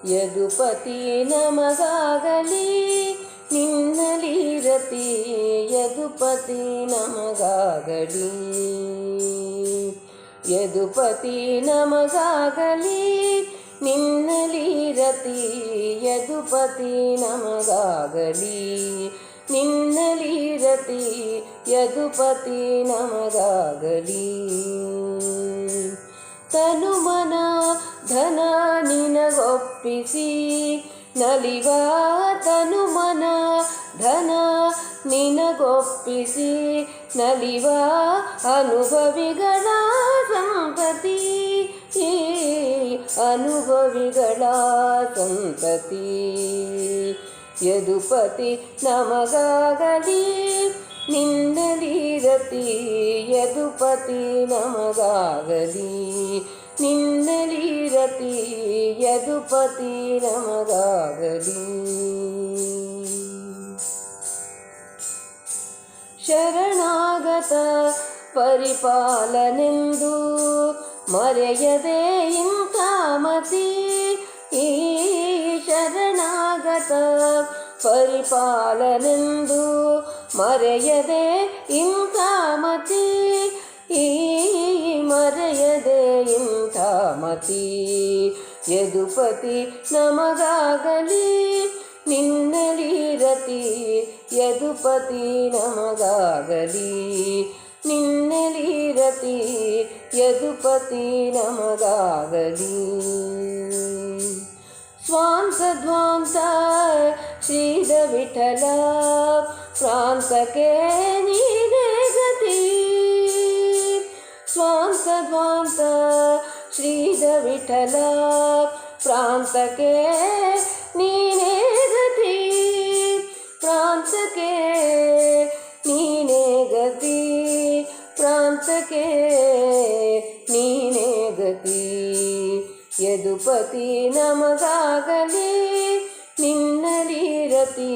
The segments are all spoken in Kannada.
ಯದುಪತಿ ನಮಗಾಗಲಿ ನಿನ್ನಲಿ ರತಿ, ಯದುಪತಿ ನಮಗಾಗಲಿ. ಯದುಪತಿ ನಮಗಾಗಲಿ ನಿನ್ನಲಿ ರತಿ, ಯದುಪತಿ ನಮಗಾಗಲಿ ನಿನ್ನಲಿ ರತಿ, ಯದುಪತಿ ನಮಗಾಗಲಿ. ತನುಮನ ಧನ ನಿನಗೊಪ್ಪಿಸಿ ನಲಿವ, ತನುಮನ ಧನ ನಿನಗೊಪ್ಪಿಸಿ ನಲಿವ ಅನುಭವಿಗಳ ಸಂತತಿ, ಅನುಭವಿಗಳ ಸಂತತಿ. ಯದುಪತಿ ನಮಗಾಗಲಿ ನಿನ್ನಲಿ ರತಿ, ಯದುಪತಿ ನಮಗಾಗಲಿ ನಿನ್ನಲಿ ರತಿ, ಯದುಪತಿ ನಮಗಾಗಲಿ. ಶರಣಾಗತ ಪರಿಪಾಲನೆಂದು ಮರೆಯದೆ ಇಂಥ ಮತಿ, ಈ ಶರಣಾಗತ ಪರಿಪಾಲನೆಂದು ಮರೆಯದೆ ಇಂಥ ಮತಿ, ಈ ಮರೆಯದೆ ಇಂಥ ಮತಿ. ಯದುಪತಿ ನಮಗಾಗಲಿ ನಿನ್ನಲಿ ರತಿ, ಯದುಪತಿ ನಮಗಾಗಲಿ ನಿನ್ನಲಿ ರತಿ, ಯದುಪತಿ ನಮಗಾಗಲಿ. ಸ್ವಾಂತ ಧ್ವಾಂತ ಶ್ರೀಧ ವಿಠಲ ಪ್ರಾಂತಕ್ಕೆ ನೀನೇ ಗತಿ, ಸ್ವಾಂತ ಧ್ವಾಂತ ಶ್ರೀಧ ವಿಠಲ ಪ್ರಾಂತಕ್ಕೆ ನೀನೇ ಗತಿ, ಪ್ರಾಂತಕ್ಕೆ ನೀನೇ ಗತಿ, ಪ್ರಾಂತಕ್ಕೆ ನೀನೇ ಗತಿ. ಯದುಪತಿ ನಮಗಾಗಲಿ ನಿನ್ನಲಿ ರತಿ,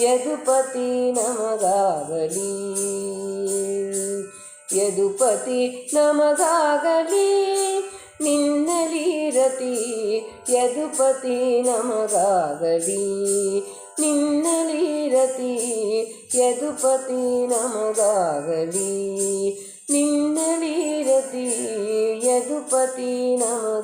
ಯದುಪತಿ ನಮಗಾಗಲಿ. ಯದುಪತಿ ನಮಗಾಗಲಿ ನಿನ್ನಲಿ ರತಿ, ಯದುಪತಿ ನಮಗಾಗಲಿ ನಿನ್ನಲಿ ರತಿ, ಯದುಪತಿ ನಮಗಾಗಲಿ ನಿನ್ನಲಿ ರತಿ, ಯದುಪತಿ ನಮಗಾಗಲಿ.